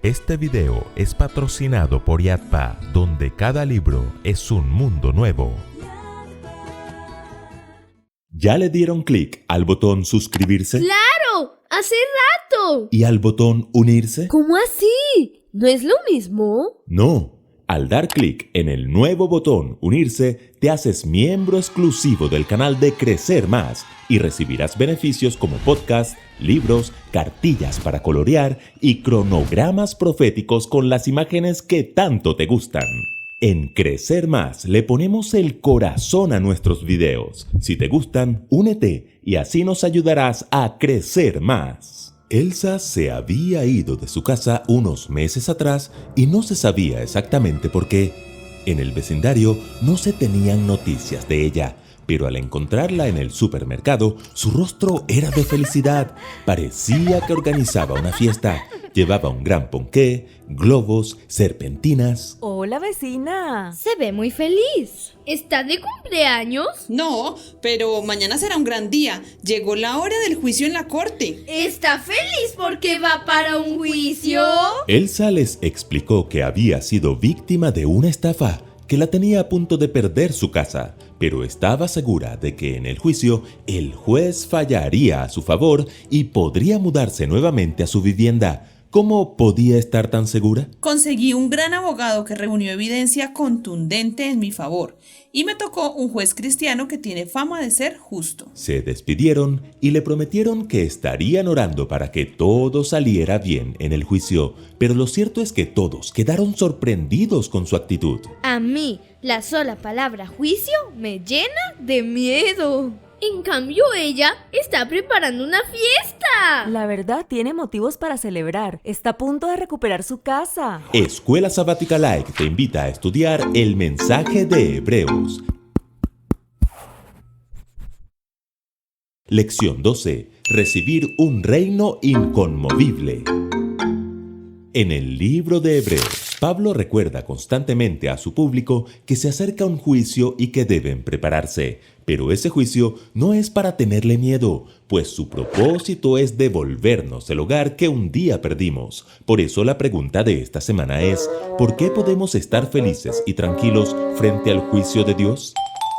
Este video es patrocinado por Yadpa, donde cada libro es un mundo nuevo. ¿Ya le dieron clic al botón suscribirse? ¡Claro! ¡Hace rato! ¿Y al botón unirse? ¿Cómo así? ¿No es lo mismo? No. Al dar clic en el nuevo botón unirse, te haces miembro exclusivo del canal de Crecer Más y recibirás beneficios como podcast, libros, cartillas para colorear y cronogramas proféticos con las imágenes que tanto te gustan. En Crecer Más le ponemos el corazón a nuestros videos. Si te gustan, únete y así nos ayudarás a crecer más. Elsa se había ido de su casa unos meses atrás y no se sabía exactamente por qué. En el vecindario no se tenían noticias de ella, pero al encontrarla en el supermercado, su rostro era de felicidad. Parecía que organizaba una fiesta. Llevaba un gran ponqué, globos, serpentinas. Hola, vecina. Se ve muy feliz. ¿Está de cumpleaños? No, pero mañana será un gran día. Llegó la hora del juicio en la corte. ¿Está feliz porque va para un juicio? Elsa les explicó que había sido víctima de una estafa, que la tenía a punto de perder su casa, pero estaba segura de que en el juicio el juez fallaría a su favor y podría mudarse nuevamente a su vivienda. ¿Cómo podía estar tan segura? Conseguí un gran abogado que reunió evidencia contundente en mi favor y me tocó un juez cristiano que tiene fama de ser justo. Se despidieron y le prometieron que estarían orando para que todo saliera bien en el juicio, pero lo cierto es que todos quedaron sorprendidos con su actitud. A mí, la sola palabra juicio me llena de miedo. En cambio, ella está preparando una fiesta. La verdad, tiene motivos para celebrar. Está a punto de recuperar su casa. Escuela Sabática Like te invita a estudiar el mensaje de Hebreos. Lección 12. Recibir un reino inconmovible. En el libro de Hebreos, Pablo recuerda constantemente a su público que se acerca un juicio y que deben prepararse. Pero ese juicio no es para tenerle miedo, pues su propósito es devolvernos el hogar que un día perdimos. Por eso la pregunta de esta semana es, ¿por qué podemos estar felices y tranquilos frente al juicio de Dios?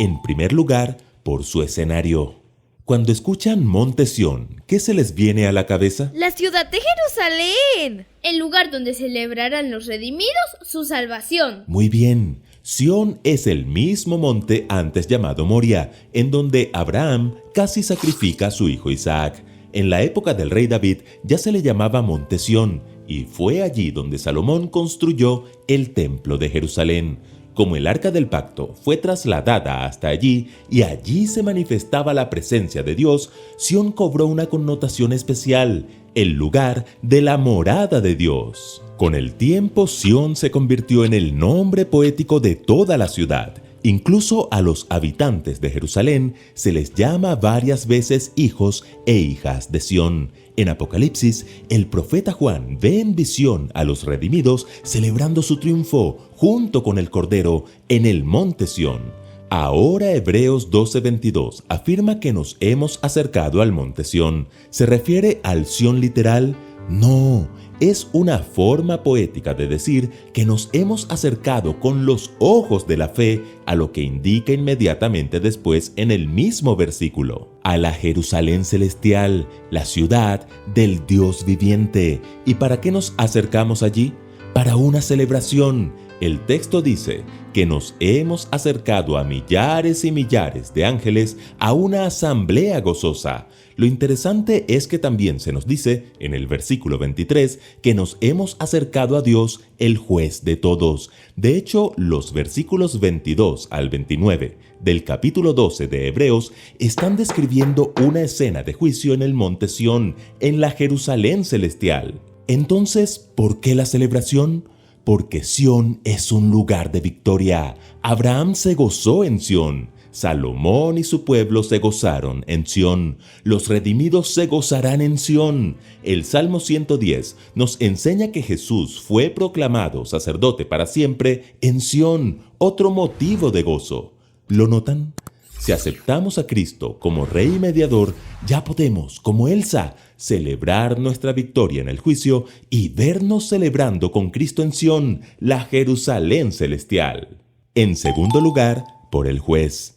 En primer lugar, por su escenario. Cuando escuchan Monte Sión, ¿qué se les viene a la cabeza? La ciudad de Jerusalén, el lugar donde celebrarán los redimidos su salvación. Muy bien. Sión es el mismo monte antes llamado Moria, en donde Abraham casi sacrifica a su hijo Isaac. En la época del rey David ya se le llamaba Monte Sión, y fue allí donde Salomón construyó el templo de Jerusalén. Como el Arca del Pacto fue trasladada hasta allí y allí se manifestaba la presencia de Dios, Sión cobró una connotación especial, el lugar de la morada de Dios. Con el tiempo, Sión se convirtió en el nombre poético de toda la ciudad. Incluso a los habitantes de Jerusalén se les llama varias veces hijos e hijas de Sión. En Apocalipsis, el profeta Juan ve en visión a los redimidos celebrando su triunfo junto con el Cordero en el monte Sión. Ahora Hebreos 12:22 afirma que nos hemos acercado al monte Sión. ¿Se refiere al Sión literal? No, es una forma poética de decir que nos hemos acercado con los ojos de la fe a lo que indica inmediatamente después en el mismo versículo, a la Jerusalén celestial, la ciudad del Dios viviente. ¿Y para qué nos acercamos allí? Para una celebración. El texto dice que nos hemos acercado a millares y millares de ángeles a una asamblea gozosa. Lo interesante es que también se nos dice en el versículo 23 que nos hemos acercado a Dios, el juez de todos. De hecho, los versículos 22 al 29 del capítulo 12 de Hebreos están describiendo una escena de juicio en el monte Sión, en la Jerusalén celestial. Entonces, ¿por qué la celebración? Porque Sión es un lugar de victoria. Abraham se gozó en Sión. Salomón y su pueblo se gozaron en Sión. Los redimidos se gozarán en Sión. El Salmo 110 nos enseña que Jesús fue proclamado sacerdote para siempre en Sión, otro motivo de gozo. ¿Lo notan? Si aceptamos a Cristo como Rey y Mediador, ya podemos, como Elsa, celebrar nuestra victoria en el juicio y vernos celebrando con Cristo en Sión, la Jerusalén celestial. En segundo lugar, por el juez.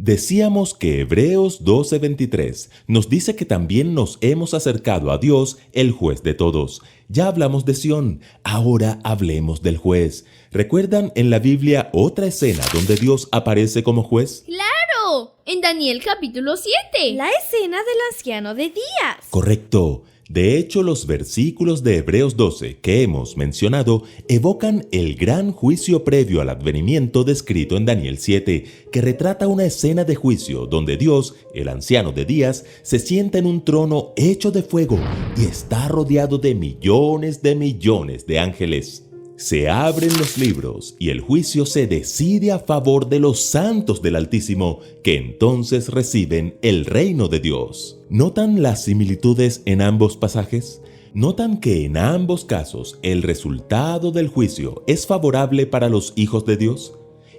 Decíamos que Hebreos 12:23 nos dice que también nos hemos acercado a Dios, el juez de todos. Ya hablamos de Sión, ahora hablemos del juez. ¿Recuerdan en la Biblia otra escena donde Dios aparece como juez? ¡Claro! En Daniel capítulo 7. La escena del anciano de días. Correcto. De hecho, los versículos de Hebreos 12 que hemos mencionado evocan el gran juicio previo al advenimiento descrito en Daniel 7, que retrata una escena de juicio donde Dios, el anciano de días, se sienta en un trono hecho de fuego y está rodeado de millones de ángeles. Se abren los libros y el juicio se decide a favor de los santos del Altísimo, que entonces reciben el reino de Dios. ¿Notan las similitudes en ambos pasajes? ¿Notan que en ambos casos el resultado del juicio es favorable para los hijos de Dios?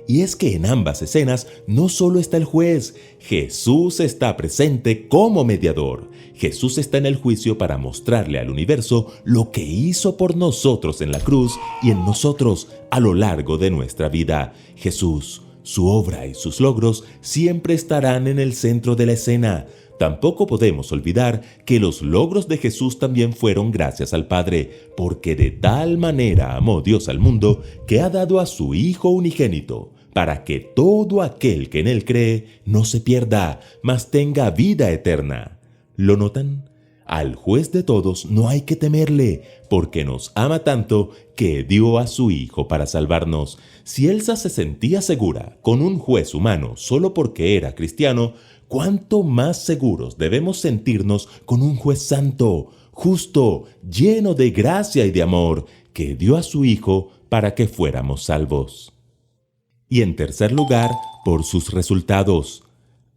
Y es que en ambas escenas no solo está el juez, Jesús está presente como mediador. Jesús está en el juicio para mostrarle al universo lo que hizo por nosotros en la cruz y en nosotros a lo largo de nuestra vida. Jesús, su obra y sus logros siempre estarán en el centro de la escena. Tampoco podemos olvidar que los logros de Jesús también fueron gracias al Padre, porque de tal manera amó Dios al mundo que ha dado a su Hijo unigénito, para que todo aquel que en Él cree no se pierda, mas tenga vida eterna. ¿Lo notan? Al juez de todos no hay que temerle, porque nos ama tanto que dio a su Hijo para salvarnos. Si Elsa se sentía segura con un juez humano solo porque era cristiano, ¿cuánto más seguros debemos sentirnos con un juez santo, justo, lleno de gracia y de amor, que dio a su Hijo para que fuéramos salvos? Y en tercer lugar, por sus resultados.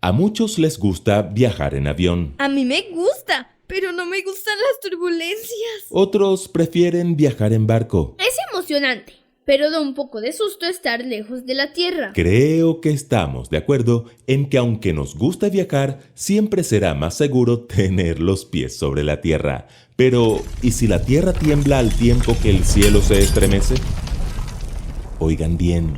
A muchos les gusta viajar en avión. A mí me gusta, pero no me gustan las turbulencias. Otros prefieren viajar en barco. Es emocionante, pero da un poco de susto estar lejos de la tierra. Creo que estamos de acuerdo en que aunque nos guste viajar, siempre será más seguro tener los pies sobre la tierra. Pero, ¿y si la tierra tiembla al tiempo que el cielo se estremece? Oigan bien.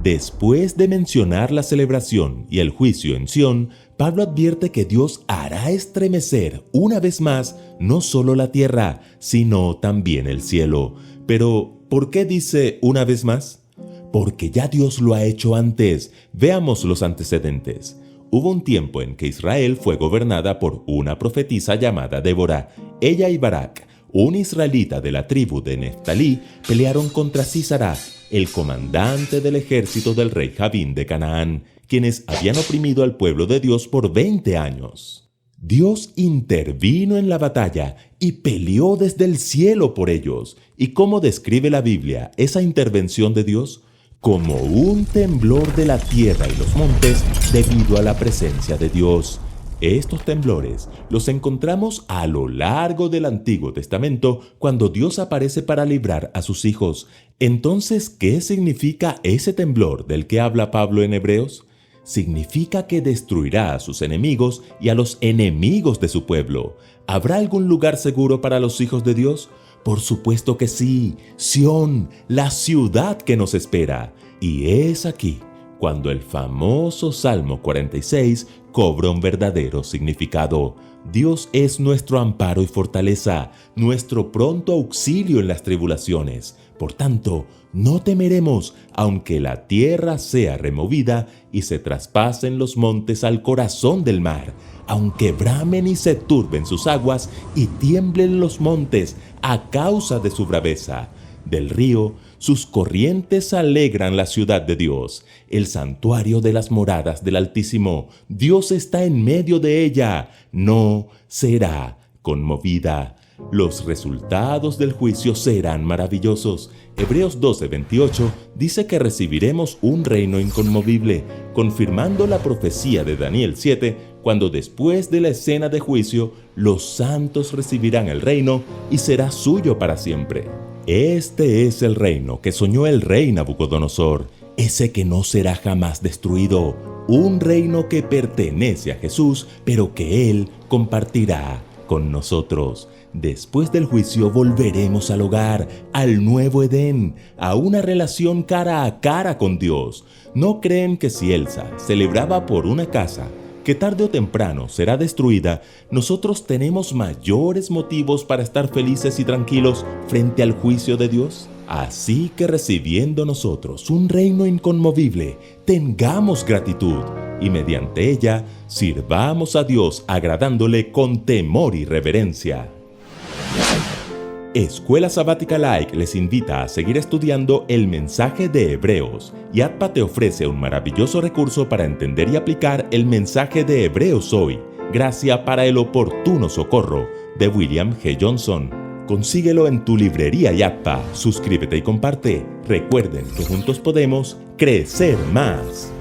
Después de mencionar la celebración y el juicio en Sión, Pablo advierte que Dios hará estremecer una vez más no solo la tierra, sino también el cielo. Pero, ¿por qué dice una vez más? Porque ya Dios lo ha hecho antes. Veamos los antecedentes. Hubo un tiempo en que Israel fue gobernada por una profetisa llamada Débora. Ella y Barak, un israelita de la tribu de Neftalí, pelearon contra Sísara, el comandante del ejército del rey Javín de Canaán, quienes habían oprimido al pueblo de Dios por 20 años. Dios intervino en la batalla y peleó desde el cielo por ellos. ¿Y cómo describe la Biblia esa intervención de Dios? Como un temblor de la tierra y los montes debido a la presencia de Dios. Estos temblores los encontramos a lo largo del Antiguo Testamento cuando Dios aparece para librar a sus hijos. Entonces, ¿qué significa ese temblor del que habla Pablo en Hebreos? Significa que destruirá a sus enemigos y a los enemigos de su pueblo. ¿Habrá algún lugar seguro para los hijos de Dios? Por supuesto que sí, Sión, la ciudad que nos espera. Y es aquí cuando el famoso Salmo 46 cobra un verdadero significado. Dios es nuestro amparo y fortaleza, nuestro pronto auxilio en las tribulaciones. Por tanto, no temeremos, aunque la tierra sea removida y se traspasen los montes al corazón del mar, aunque bramen y se turben sus aguas y tiemblen los montes a causa de su braveza. Del río, sus corrientes alegran la ciudad de Dios, el santuario de las moradas del Altísimo. Dios está en medio de ella, no será conmovida. Los resultados del juicio serán maravillosos. Hebreos 12:28 dice que recibiremos un reino inconmovible, confirmando la profecía de Daniel 7, cuando después de la escena de juicio, los santos recibirán el reino y será suyo para siempre. Este es el reino que soñó el rey Nabucodonosor, ese que no será jamás destruido. un reino que pertenece a Jesús, pero que Él compartirá con nosotros. Después del juicio volveremos al hogar, al nuevo Edén, a una relación cara a cara con Dios. ¿No creen que si Elsa celebraba por una casa que tarde o temprano será destruida, nosotros tenemos mayores motivos para estar felices y tranquilos frente al juicio de Dios? Así que recibiendo nosotros un reino inconmovible, tengamos gratitud y mediante ella sirvamos a Dios agradándole con temor y reverencia. Escuela Sabática Like les invita a seguir estudiando el mensaje de Hebreos. YATPA te ofrece un maravilloso recurso para entender y aplicar el mensaje de Hebreos hoy. Gracia para el oportuno socorro, de William G. Johnson. Consíguelo en tu librería YATPA. Suscríbete y comparte. Recuerden que juntos podemos crecer más.